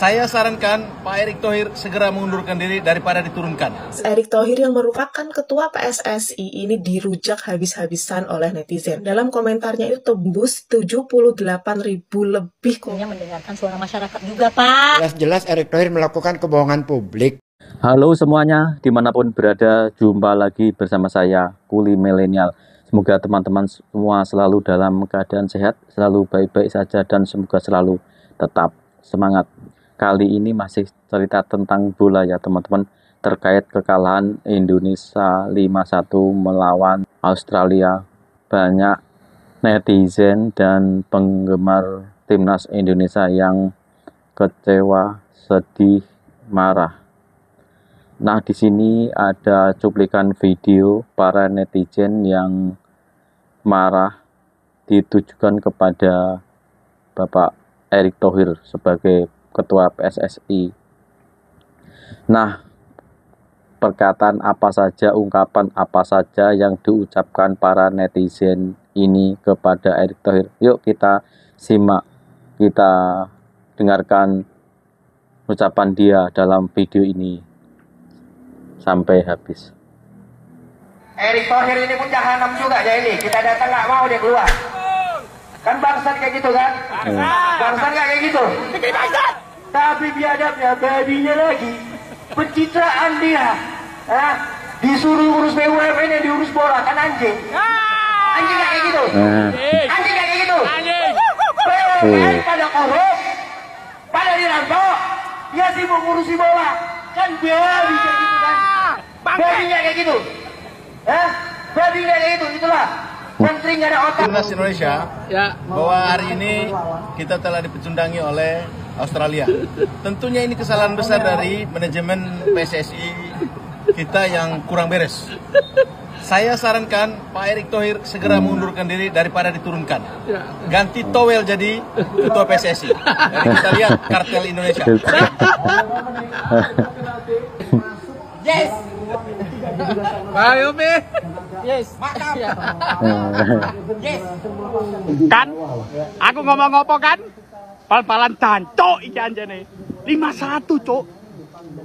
Saya sarankan Pak Erick Thohir segera mengundurkan diri daripada diturunkan. Erick Thohir yang merupakan ketua PSSI ini dirujak habis-habisan oleh netizen. Dalam komentarnya itu tembus 78.000 lebih. Mendengarkan suara masyarakat juga, Pak. Jelas-jelas Erick Thohir melakukan kebohongan publik. Halo semuanya, dimanapun berada, jumpa lagi bersama saya, Kuli Milenial. Semoga teman-teman semua selalu dalam keadaan sehat, selalu baik-baik saja, dan semoga selalu tetap semangat. Kali ini masih cerita tentang bola ya teman-teman, terkait kekalahan Indonesia 5-1 melawan Australia. Banyak netizen dan penggemar timnas Indonesia yang kecewa, sedih, marah. Nah, di sini ada cuplikan video para netizen yang marah ditujukan kepada Bapak Erick Thohir sebagai Ketua PSSI. Nah, perkataan apa saja, ungkapan apa saja yang diucapkan para netizen ini kepada Erick Thohir? Yuk kita simak, kita dengarkan ucapan dia dalam video ini sampai habis. Erick Thohir ini pun jahanam juga ya ini. Kita datang nggak mau dia keluar. Kan bangsat kayak gitu kan? Bangsat nggak kayak gitu? Tapi biadabnya babinya lagi, pencitraan dia, disuruh urus BUMN yang diurus bola kan anjing. Anjing nggak kayak gitu? Anjing nggak kayak gitu? BUMN pada korup, pada dirampok, dia sibuk ngurusi bola, kan babi kayak gitu kan? Babi nggak kayak gitu? Babi nggak kayak gitu? Itulah. Menteri nggak ada otak. Timnas Indonesia bahwa hari ini kita telah dipecundangi oleh Australia. Tentunya ini kesalahan besar dari manajemen PSSI kita yang kurang beres. Saya sarankan Pak Erick Thohir segera mengundurkan diri daripada diturunkan. Ganti towel jadi ketua PSSI. Jadi kita lihat kartel Indonesia. Yes. Ayo, Be. Yes. Mantap. Yes. Kan aku ngomong apa kan? Pal-palan jancuk iki anjene. 5-1, Cuk.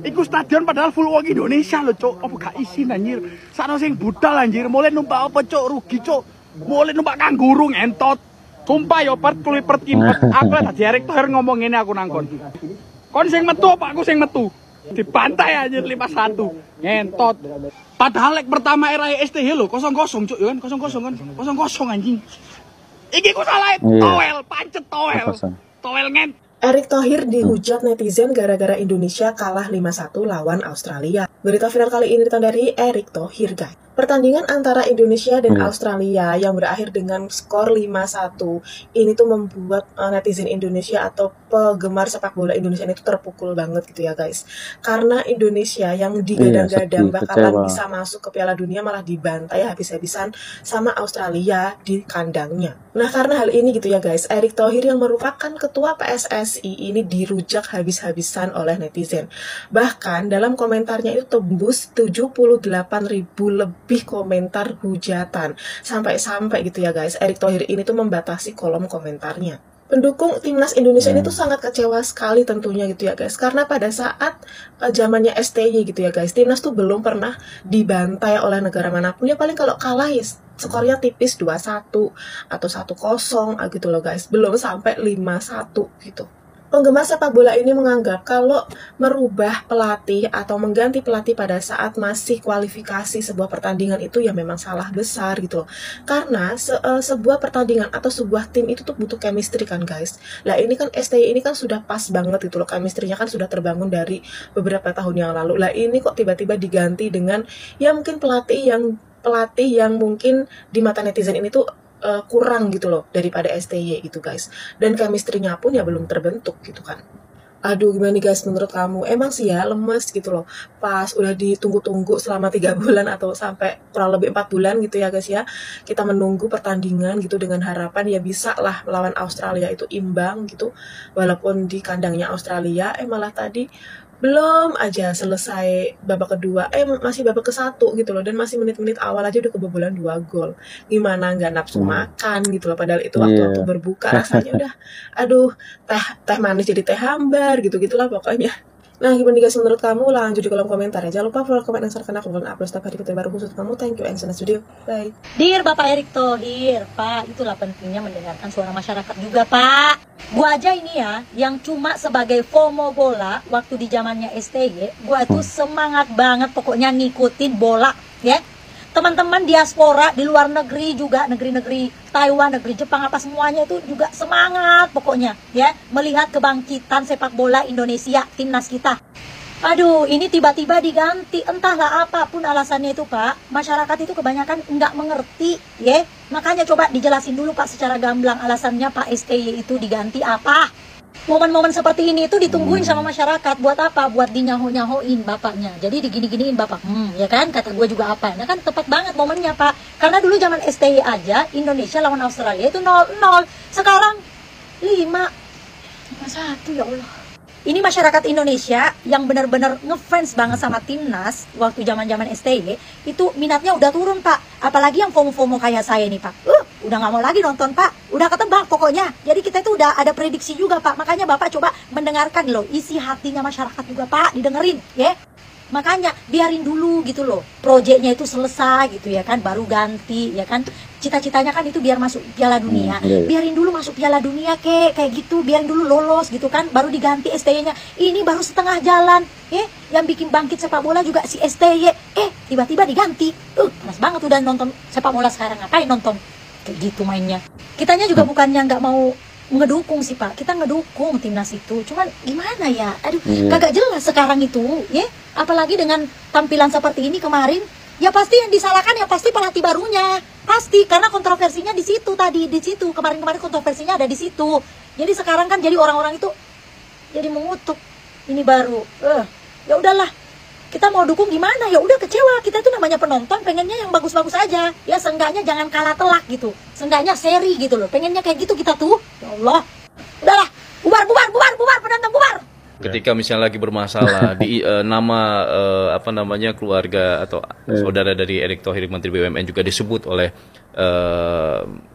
Iku stadion padahal full wong Indonesia lho, Cuk. Apa gak isin anjir? Sakno sing budal anjir, mulai numpak apa, Cuk? Rugi, Cuk. Mulai numpak kanguru ngentot. Sumpah yo pert klipert kimpet. Aku dadi Erick Thohir ngomong ngene aku nangkon. Kon sing metu apa aku sing metu? Dibantai anjir 5-1. Ngentot. Padahal leg pertama era STH lho, 0-0, Cuk, yo kan 0-0 kan. 0-0 anjing. Iki ku salah towel, pancet towel. Towel ngen. Erick Thohir dihujat netizen gara-gara Indonesia kalah 5-1 lawan Australia. Berita viral kali ini datang dari Erick Thohir, guys. Pertandingan antara Indonesia dan Australia yang berakhir dengan skor 5-1 ini tuh membuat netizen Indonesia atau penggemar sepak bola Indonesia itu terpukul banget gitu ya guys. Karena Indonesia yang digadang-gadang bakalan bisa masuk ke Piala Dunia malah dibantai habis-habisan sama Australia di kandangnya. Nah, karena hal ini gitu ya guys, Erick Thohir yang merupakan ketua PSSI ini dirujak habis-habisan oleh netizen. Bahkan dalam komentarnya itu tembus 78.000 lebih komentar hujatan. Sampai-sampai gitu ya guys, Erick Thohir ini tuh membatasi kolom komentarnya. Pendukung timnas Indonesia ini tuh sangat kecewa sekali tentunya gitu ya guys. Karena pada saat zamannya STY gitu ya guys, timnas tuh belum pernah dibantai oleh negara manapun. Ya paling kalau kalah ya skornya tipis 2-1 atau 1-0 gitu loh guys. Belum sampai 5-1 gitu. Penggemar sepak bola ini menganggap kalau merubah pelatih atau mengganti pelatih pada saat masih kualifikasi sebuah pertandingan itu ya memang salah besar gitu loh. Karena sebuah pertandingan atau sebuah tim itu tuh butuh chemistry kan guys. Lah ini kan STY ini kan sudah pas banget gitu loh. Chemistry-nya kan sudah terbangun dari beberapa tahun yang lalu. Lah ini kok tiba-tiba diganti dengan ya mungkin pelatih yang mungkin di mata netizen ini tuh kurang gitu loh daripada STY gitu guys. Dan chemistry-nya pun ya belum terbentuk gitu kan. Aduh gimana nih guys menurut kamu? Emang sih ya lemes gitu loh. Pas udah ditunggu-tunggu selama 3 bulan atau sampai kurang lebih 4 bulan gitu ya guys ya. Kita menunggu pertandingan gitu dengan harapan ya bisa lah melawan Australia itu imbang gitu. Walaupun di kandangnya Australia malah tadi Belum aja selesai babak kedua, masih babak ke-1 gitu loh, dan masih menit-menit awal aja udah kebobolan 2 gol. Gimana nggak nafsu makan gitu loh, padahal itu waktu-waktu berbuka rasanya udah, aduh, teh manis jadi teh hambar gitu-gitulah pokoknya. Nah, gimana guys menurut kamu? Lanjut di kolom komentar ya. Jangan lupa follow, komen, dan share karena aku akan upload setiap hari konten baru khusus kamu. Thank you and see you next video. Bye. Dir, Bapak Erick Thohir, Pak, itulah pentingnya mendengarkan suara masyarakat juga, Pak. Gua aja ini ya, yang cuma sebagai FOMO bola waktu di zamannya STY, gua tuh semangat banget pokoknya ngikutin bola, ya. Teman-teman diaspora di luar negeri juga, negeri-negeri Taiwan, negeri Jepang, apa semuanya itu juga semangat pokoknya, ya, melihat kebangkitan sepak bola Indonesia, timnas kita. Aduh, ini tiba-tiba diganti, entahlah apapun alasannya itu, Pak. Masyarakat itu kebanyakan nggak mengerti, ya. Makanya coba dijelasin dulu, Pak, secara gamblang alasannya Pak STY itu diganti apa. Momen-momen seperti ini itu ditungguin sama masyarakat. Buat apa? Buat dinyaho-nyahoin bapaknya. Jadi digini-giniin bapak. Ya kan? Kata gue juga apa. Nah kan tepat banget momennya, Pak. Karena dulu zaman STY aja, Indonesia lawan Australia itu 0-0. Sekarang 5-1, ya Allah. Ini masyarakat Indonesia yang benar-benar ngefans banget sama timnas waktu zaman-zaman STY itu minatnya udah turun, Pak. Apalagi yang FOMO-FOMO kayak saya nih, Pak. Udah nggak mau lagi nonton, Pak. Udah ketebak pokoknya. Jadi kita itu udah ada prediksi juga, Pak. Makanya Bapak coba mendengarkan loh isi hatinya masyarakat juga, Pak. Didengerin, ya. Makanya biarin dulu gitu loh. Proyeknya itu selesai gitu ya kan, baru ganti ya kan. Cita-citanya kan itu biar masuk Piala Dunia. Biarin dulu masuk Piala Dunia kayak gitu, biarin dulu lolos gitu kan, baru diganti STY-nya. Ini baru setengah jalan. Yang bikin bangkit sepak bola juga si STY. Tiba-tiba diganti. Panas banget udah nonton sepak bola sekarang, ngapain nonton? Kayak gitu mainnya. Kitanya juga bukannya nggak mau ngedukung sih, Pak. Kita ngedukung timnas itu. Cuman gimana ya? Aduh, kagak jelas sekarang itu, ya. Apalagi dengan tampilan seperti ini kemarin, ya pasti yang disalahkan ya pasti pelatih barunya. Pasti karena kontroversinya di situ tadi, di situ. Kemarin-kemarin kontroversinya ada di situ. Jadi sekarang kan jadi orang-orang itu jadi mengutuk. Ini baru. Ya udahlah. Kita mau dukung gimana? Ya udah kecewa. Kita itu namanya penonton, pengennya yang bagus-bagus aja. Ya seenggaknya jangan kalah telak gitu. Seenggaknya seri gitu loh. Pengennya kayak gitu kita tuh. Ya Allah. Udahlah. Bubar penonton bubar. Ketika misalnya lagi bermasalah di nama apa namanya keluarga atau saudara dari Erick Thohir Menteri BUMN juga disebut oleh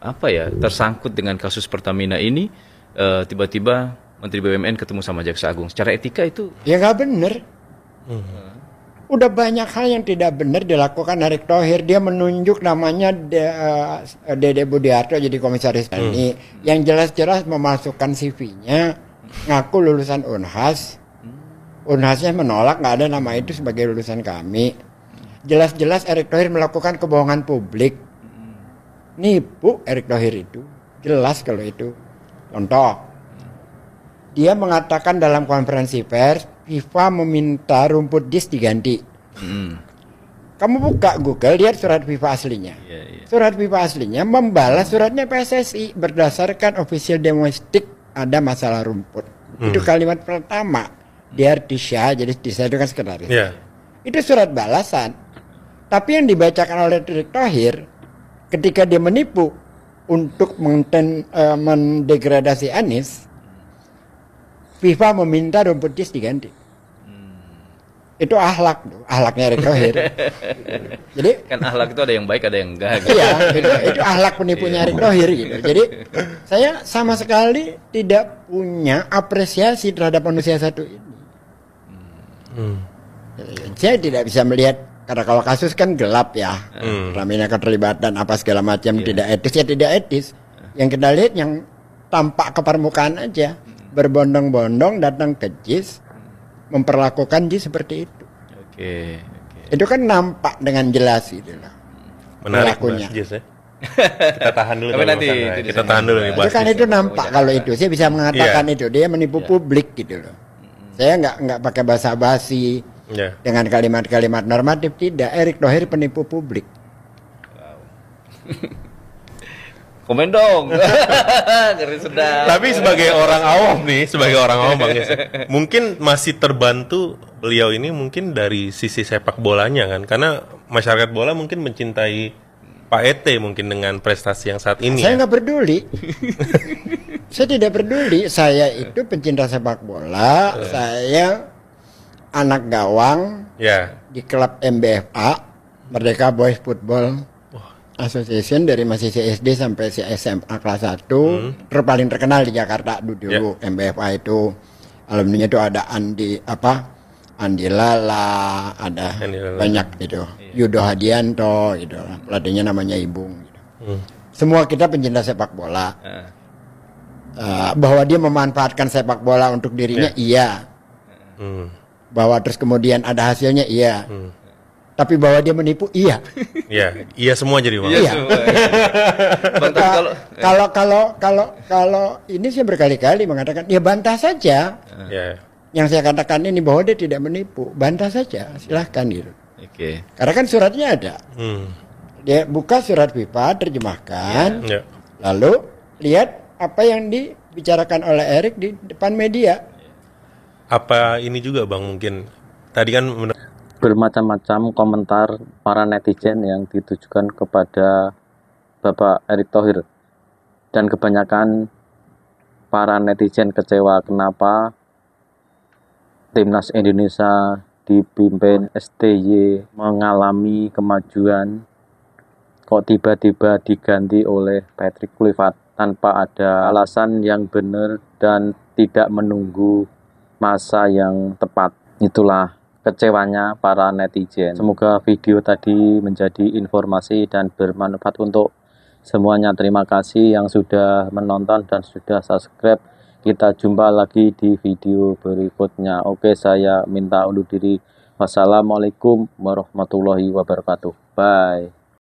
apa ya, tersangkut dengan kasus Pertamina ini, tiba-tiba Menteri BUMN ketemu sama Jaksa Agung. Secara etika itu ya nggak bener. Udah banyak hal yang tidak benar dilakukan Erick Thohir. Dia menunjuk namanya Dede Budiarto jadi komisaris ini, yang jelas-jelas memasukkan CV-nya ngaku lulusan Unhas. Unhasnya menolak, nggak ada nama itu sebagai lulusan kami. Jelas-jelas Erick Thohir melakukan kebohongan publik. Nipu Erick Thohir itu. Jelas kalau itu. Contoh, dia mengatakan dalam konferensi pers, FIFA meminta rumput dis diganti. Kamu buka Google, lihat surat FIFA aslinya. Surat FIFA aslinya membalas suratnya PSSI berdasarkan official domestic ada masalah rumput. Itu kalimat pertama. Dia Tisha, jadi Tisha itu kan sekretaris. Itu surat balasan. Tapi yang dibacakan oleh Erick Thohir ketika dia menipu untuk mendegradasi Anies, FIFA meminta rumput dis diganti. Itu ahlaknya Erick Thohir. Jadi kan ahlak itu ada yang baik, ada yang enggak. Gitu. Iya, itu ahlak penipunya Erick Thohir gitu. Jadi saya sama sekali tidak punya apresiasi terhadap manusia satu ini. Saya tidak bisa melihat, karena kalau kasus kan gelap ya, ramainya keterlibatan apa segala macam, tidak etis ya tidak etis. Yang kita lihat yang tampak ke permukaan aja. Berbondong-bondong datang ke JIS, memperlakukan JIS seperti itu. Itu kan nampak dengan jelas gitu loh. Menarik JIS ya. Kita tahan dulu. Kita tahan dulu nih. Itu kan itu nampak kalau itu. Saya bisa mengatakan itu dia menipu publik gitu loh. Saya nggak pakai basa-basi dengan kalimat-kalimat normatif, tidak. Erick Thohir penipu publik. Komen dong. Ngeri sedap. Tapi sebagai orang awam Bang Yes, mungkin masih terbantu beliau ini mungkin dari sisi sepak bolanya kan, karena masyarakat bola mungkin mencintai Pak ET mungkin dengan prestasi yang saat ini. Saya nggak peduli. Saya tidak peduli. Saya itu pencinta sepak bola. Saya anak gawang Ya. di klub MBFA, Merdeka Boys Football Association, dari masih SD sampai SMA kelas 1. Paling terkenal di Jakarta dulu MBFA itu. Alumninya itu ada Andi Lala, ada banyak gitu. Yudo Hadianto gitu. Pelatihnya namanya Ibung gitu. Semua kita pencinta sepak bola. Bahwa dia memanfaatkan sepak bola untuk dirinya, iya. Bahwa terus kemudian ada hasilnya, iya. Tapi bahwa dia menipu, iya. Iya semua jadi Bang. Iya. Kalau ini saya berkali-kali mengatakan, ya bantah saja. Yang saya katakan ini bahwa dia tidak menipu, bantah saja, silahkan gitu. Karena kan suratnya ada. Dia buka surat FIFA, terjemahkan, lalu lihat apa yang dibicarakan oleh Erik di depan media. Apa ini juga Bang, mungkin tadi kan bermacam-macam komentar para netizen yang ditujukan kepada Bapak Erick Thohir, dan kebanyakan para netizen kecewa kenapa timnas Indonesia dipimpin STY mengalami kemajuan kok tiba-tiba diganti oleh Patrick Kluivert tanpa ada alasan yang benar dan tidak menunggu masa yang tepat. Itulah kecewanya para netizen. Semoga video tadi menjadi informasi dan bermanfaat untuk semuanya. Terima kasih yang sudah menonton dan sudah subscribe. Kita jumpa lagi di video berikutnya. Oke, saya minta undur diri. Wassalamualaikum warahmatullahi wabarakatuh. Bye.